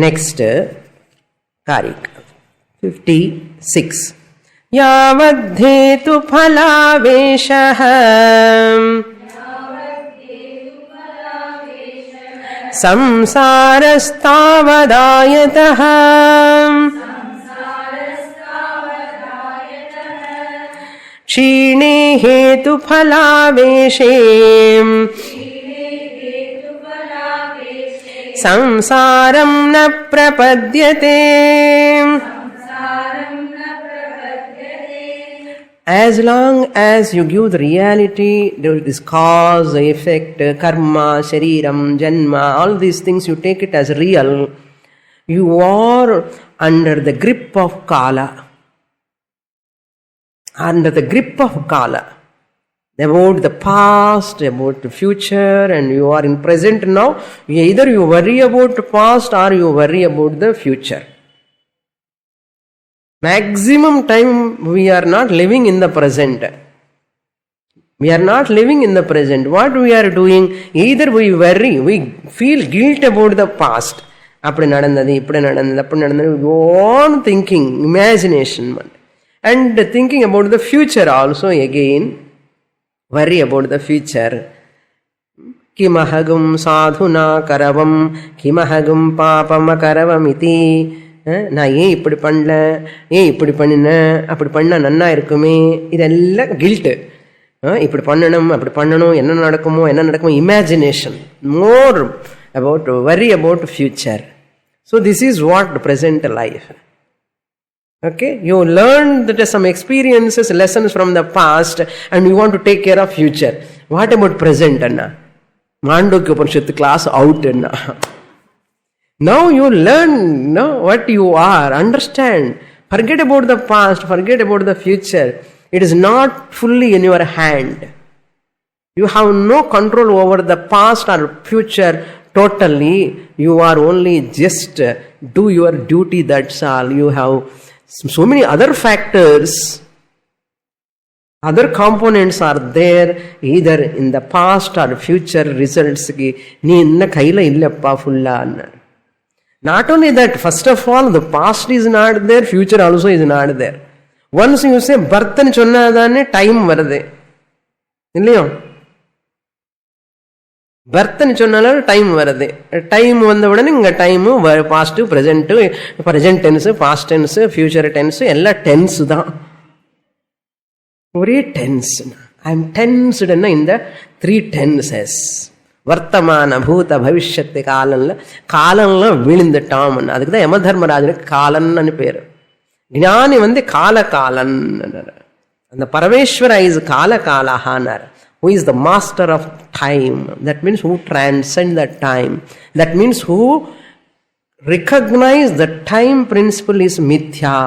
Next, Karikas 56. Yavadhetu phalaveshah samsarastavadayatah kshine hetu phalaveshe samsaram na prapadyate. As long as you give the reality, this cause, effect, karma, shariram, janma, all these things, you take it as real, you are under the grip of kala. Under the grip of kala. About the past, about the future, and you are in present now. Either you worry about the past or you worry about the future. Maximum time we are not living in the present. We are not living in the present. What we are doing? Either we worry, we feel guilt about the past. அப்படி நடந்தது, இப்படி நடந்தது, அப்படி நடந்தது. We go on thinking, imagination. And thinking about the future also again. Worry about the future. Kimahagum sadhuna karavam kimahagum papama karavamiti. நான் ஏன் இப்படி பண்ணல, ஏன் இப்படி பண்ணினேன், அப்படி பண்ண நன்னா இருக்குமே, இதெல்லாம் கில்ட்டு. இப்படி பண்ணணும், அப்படி பண்ணணும், என்ன நடக்குமோ, என்ன நடக்குமோ, imagination. More about worry about future. So this is what present life. Okay, you learned that some experiences, lessons from the past, and you want to take care of future. What about present? Anna, Mandukyopanishad class out. Anna, now you learn, what you are. Understand. Forget about the past. Forget about the future. It is not fully in your hand. You have no control over the past or future totally. You are only just do your duty. That's all. You have so many other factors, other components are there, either in the past or future results ki nee inna kaila illappa fulla. Not only that, first of all, the past is not there, future also is not there. Once you say birth nu sonnadane time varudhe illaiyo, birth nu sonnala time varudhe. Time vanda udane inga time past, present tense, past tense, future tense ella tense da. Ore tense. I am tensed in the three tenses. Vartamana, Bhuta, Bhavishyati Kalanla விழுந்த டாம். அதுக்கு தான் யமதர்மராஜனுக்கு காலன்னு பேரு. ஞானி வந்து காலகாலன். அந்த பரமேஸ்வர இஸ் காலகாலஹானார். Who is the master of time. That means who transcend the time. That means who recognize the time principle is mithya.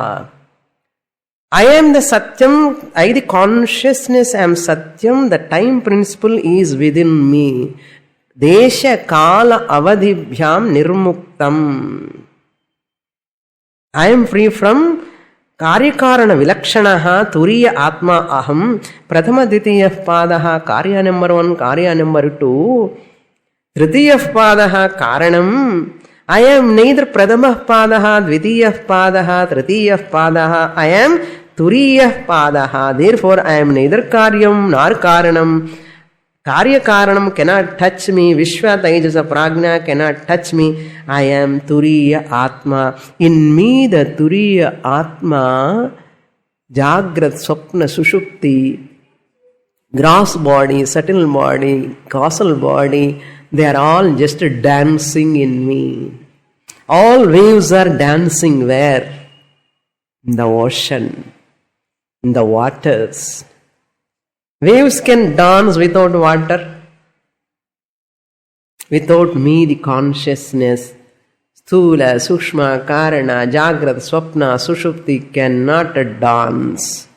I am the Satyam, I the consciousness am Satyam, the time principle is within me. Desha Kala Avadibhyam Nirmuktam. I am free from Karyakarana Vilakshanaha Turiya Atma Aham Prathama Ditiya Padaha Karya number 1, Karya number 2 Tritiya Padaha Karanam. I am neither Pradama Padaha, Dvitiya Padaha, Tritiya Padaha. I am Turiya Padaha. Therefore, I am neither Karyam nor Karanam. Karya Karanam cannot touch me. Vishwa Taijasa Prajna cannot touch me. I am Turiya Atma. In me, the Turiya Atma, Jagrat, Swapna, Sushupti, gross body, subtle body, causal body, they are all just dancing in me. All waves are dancing where? In the ocean, in the waters. Waves can dance without water. Without me, the consciousness, Sthula, Sukshma, Karana, Jagrat, Swapna, Sushupti cannot dance.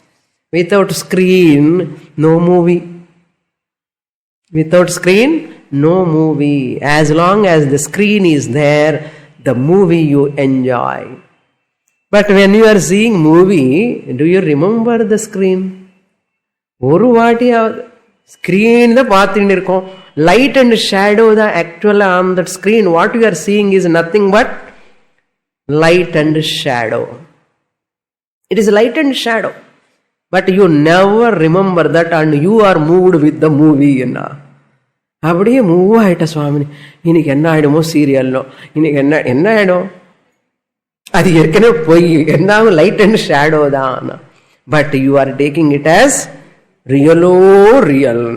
Without screen, no movie. Without screen, no movie. As long as the screen is there, the movie you enjoy. But when you are seeing movie, do you remember the screen? ஒரு வாட்டி screen da paathindu irukom. Light and shadow da actual on that screen. What you are seeing is nothing but light and shadow. It is light and shadow. But you never remember that and you are moved with the movie. அப்படியே move ஆயிட்ட சுவாமினி. இன்னைக்கு என்ன ஆயிடுமோ சீரியல்லோ, இன்னைக்கு என்ன ஆயிடும், அது ஏற்கனவே போய் என்னாகும், லைட் அண்ட் ஷேடோ தான். But you are taking it as ரியலோ real.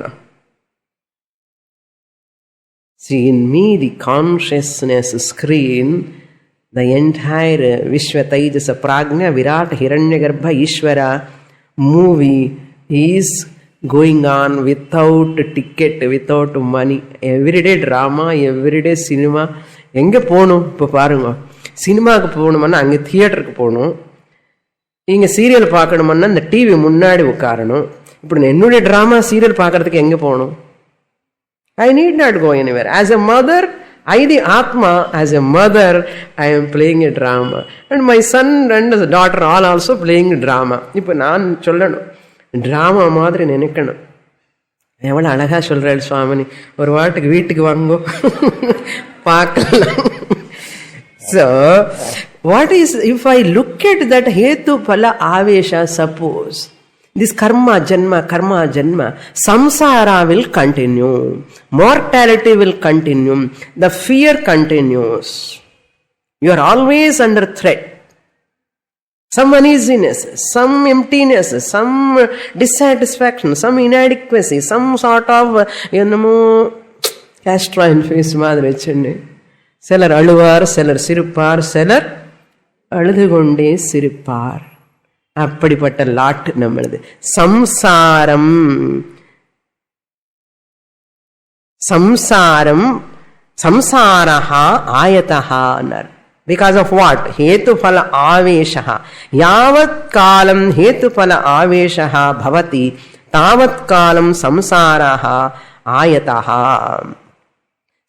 See, in me, the consciousness screen, the entire Vishwa Taijasa Prajna Virat Hiranyagarbha Ishvara movie is going on without ticket, without money. Everyday drama, everyday cinema. எங்கே போகணும் இப்போ பாருங்க, சினிமாவுக்கு போகணுமான்னா அங்கே தியேட்டருக்கு போகணும், இங்கே சீரியல் பார்க்கணுமான்னா இந்த டிவி முன்னாடி உட்காரணும். இப்படி என்னுடைய ட்ராமா சீரியல் பார்க்கறதுக்கு எங்கே போகணும்? I need not go anywhere. As a mother, I the Atma, as a mother, I am playing a drama. And my son and his daughter all also playing a drama. இப்போ நான் சொல்லணும், drama மாதிரி நினைக்கணும். எவ்வளோ அழகாக சொல்கிறாள் சுவாமினி, ஒரு வாட்டுக்கு வீட்டுக்கு வாங்கோ பார்க்கலாம். So, what is, if I look at that hetu phala avesha, suppose this karma janma, samsara will continue, mortality will continue, the fear continues, you are always under threat. Some uneasiness, some emptiness, some dissatisfaction, some inadequacy, some sort of Astral face மாதிரி வச்சுன்னு சிலர் அழுவார், சிலர் சிரிப்பார், சிலர் அழுது கொண்டே சிரிப்பார். அப்படிப்பட்ட lot நம்மளது. சம்சாரம் சம்சாரஹா ஆயதஹானர். Because of what? Hetuphala aveshaha. Yavat kalam hetuphala aveshaha bhavati tavat kalam samsaraha ayataha.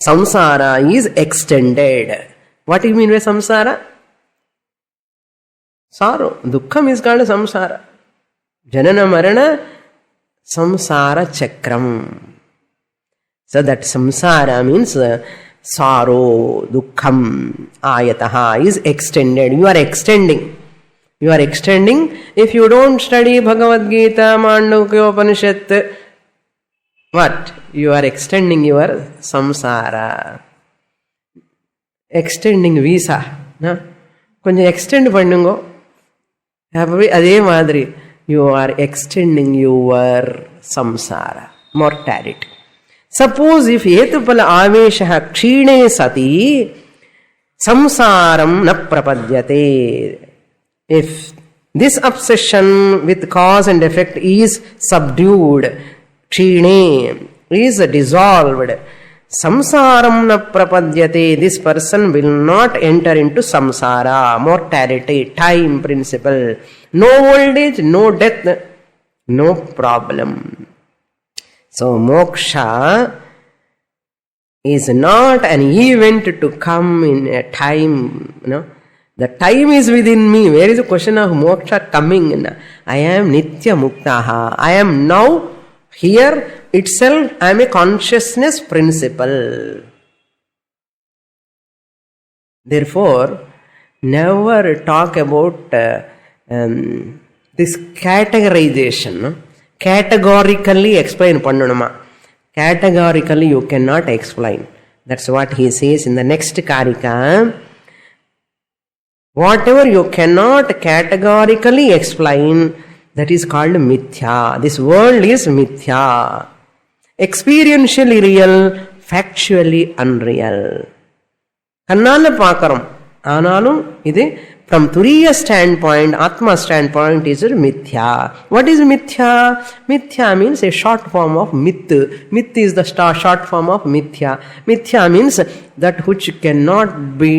Samsara is extended. What do you mean by samsara? Sorrow. Dukkham is called samsara. Janana marana samsara chakram. So that samsara means sorrow, dukkham, ayataha is extended. You are extending. You are extending. If you don't study Bhagavad Gita, Mandukyopanishad, what? You are extending your samsara. Extending visa. கொஞ்சம் extend பண்ணுங்க. அதே மாதிரி you are extending your samsara, mortality. Suppose if etupala aveshaha kshine sati samsaram na prapadyate. If this obsession with cause and effect is subdued, kshine is dissolved, samsaram na prapadyate, this person will not enter into samsara, mortality, time principle. No old age, no death, no problem. So moksha is not an event to come in a time, The time is within me. Where is the question of moksha coming in? I am nitya muktaha. I am now here itself. I am a consciousness principle. Therefore, never talk about this categorization. Categorically explain pannanuma. Categorically you cannot explain. That's what he says in the next Karika. Whatever you cannot categorically explain, that is called mithya. This world is mithya. Experientially real, factually unreal. Kannala paakaram. Aanalum idu from Turiya standpoint, Atma standpoint is mithya. What is mithya? Mithya means a short form of myth. Myth is the short form of mithya. Mithya means that which cannot be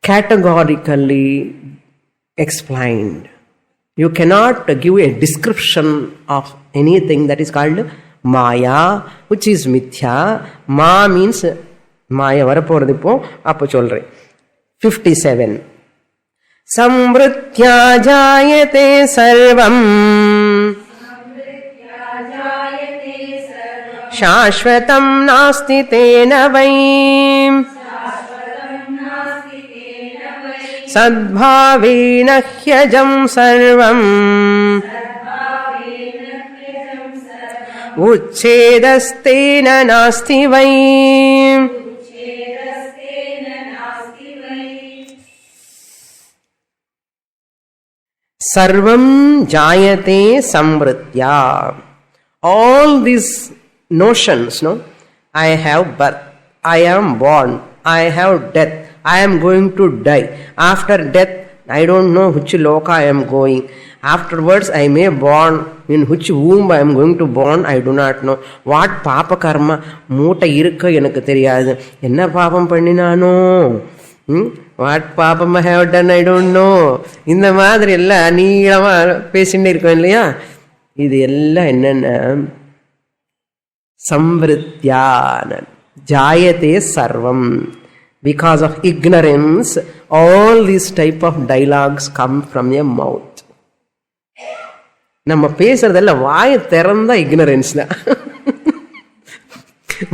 categorically explained. You cannot give a description of anything. That is called maya, which is mithya. Ma means maya. Varaporadippo appo solre. 57. Samvritya jayate sarvam shashvatam nasti tena vai sadbhavena hyajam sarvam uchchedastena nasti vai. Sarvam jayate samvritya. All these notions, I have birth, I am born, I have death, I am going to die. After death, I don't know which loka I am going. Afterwards, I may born. In which womb I am going to born, I do not know. What papa karma moota irukka enakku theriyadu. Enna paapam panninaano? What papam I have done, I don't know. இந்த மாதிரி எல்லாம் நீளமா பேசிட்டு இருக்கோம் இல்லையா? இது எல்லாம் என்னன்னா சம்வృత్యాன ஜாயதே சர்வம். Because of ignorance, all these type of dialogues come from your mouth. நம்ம பேசுறதெல்லாம் வாயை திறந்தா ignorance தான்.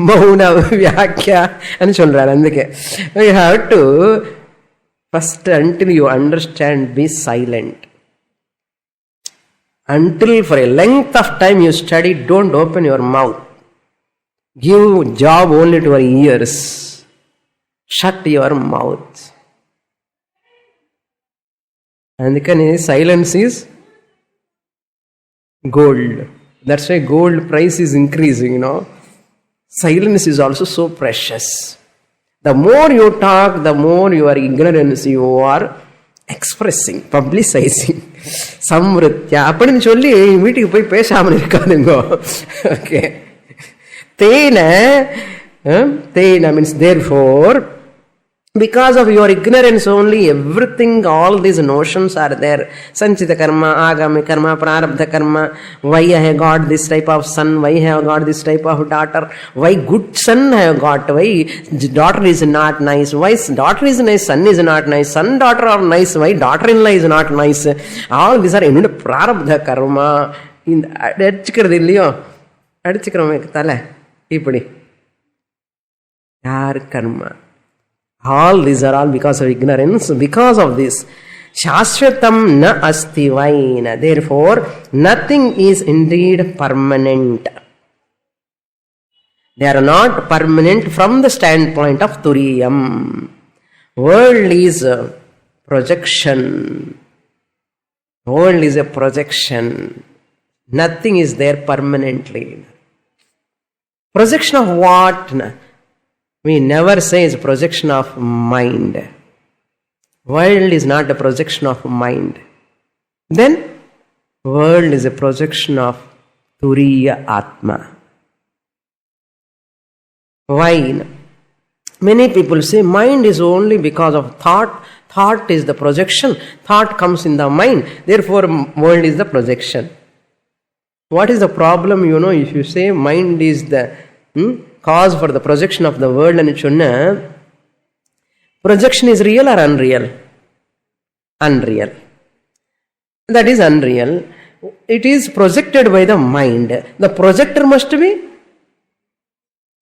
மௌன வியாக்கியா అని சொல்றாரு. అందుకే you have to first, until you understand, be silent. Until for a length of time you study, don't open your mouth. Give job only to your ears. Shut your mouth. అందుకని silence is gold. That's why gold price is increasing, Silence is also so precious. The more you talk, the more your ignorance you are expressing, publicizing. Samvritya. அப்படின்னு சொல்லி வீட்டுக்கு போய் பேசாமல் இருக்காதுங்க. Okay. Tena means therefore, because of your ignorance only, everything, all these notions are there. Sanchita karma, agami karma, prarabdha karma. Why I have got this type of son? Why I have got this type of daughter? Why good son I have got? Why daughter is not nice? Why daughter is nice, son is not nice? Son, daughter are nice. Why daughter-in-law is not nice? All these are என்னோட prarabdha karma. அடிச்சுக்கிறது இல்லையோ? அடிச்சுக்கிறோமே தலை இப்படி Yar karma. All these are all because of ignorance. Because of this, Shashvatam na asti vaina. Therefore, nothing is indeed permanent. They are not permanent from the standpoint of Turiyam. World is a projection. World is a projection. Nothing is there permanently. Projection of what? We never say it's a projection of mind. World is not a projection of mind. Then, world is a projection of Turiya Atma. Why? Many people say mind is only because of thought. Thought is the projection. Thought comes in the mind. Therefore, world is the projection. What is the problem? If you say mind is the cause for the projection of the world, and projection is real or unreal? Unreal. That is unreal. It is projected by the mind. The projector must be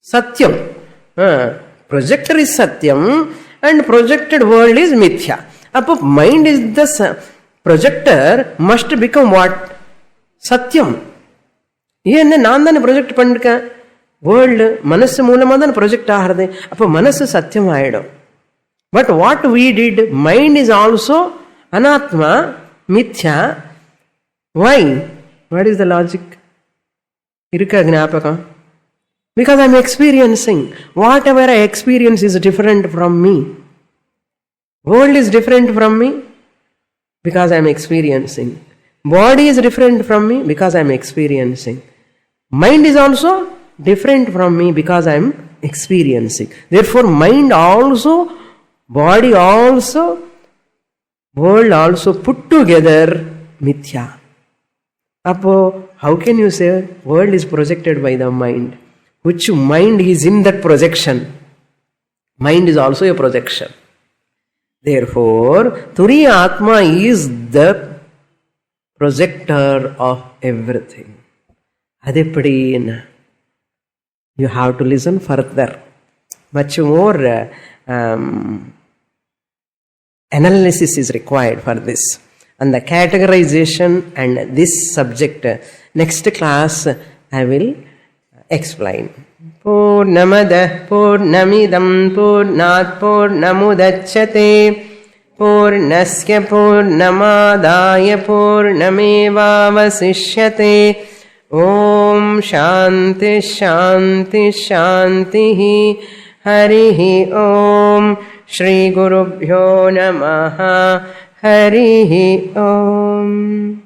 Satyam. Projector is Satyam and projected world is Mithya. Up mind is the projector must become what? Satyam. Here நான் தானே project பண்ணிருக்கேன். World மனசு மூலமா தான் project ஆகிறது. அப்போ மனசு சத்தியம் ஆயிடும். But what we did, mind is also அனாத்மா, மித்யா. Why? What is the logic? இருக்கா ஞாபகம்? Because I am experiencing. Whatever I experience is different from me. World is different from me because I am experiencing. Body is different from me because I am experiencing. Mind is also different from me because I am experiencing. Therefore, mind also, body also, world also put together mithya. Appo, how can you say world is projected by the mind? Which mind is in that projection? Mind is also a projection. Therefore, Turiya Atma is the projector of everything. Adipadi, you have to listen further. Much more analysis is required for this. And the categorization and this subject, next class I will explain. Purnamada Purnamidam Purnat Purnamudachyate Purnasya Purnamadaya Purnamevavasishyate. Om Shanti Shanti Shanti. Harihi Om. Shri Gurubhyo Namaha. Harihi Om.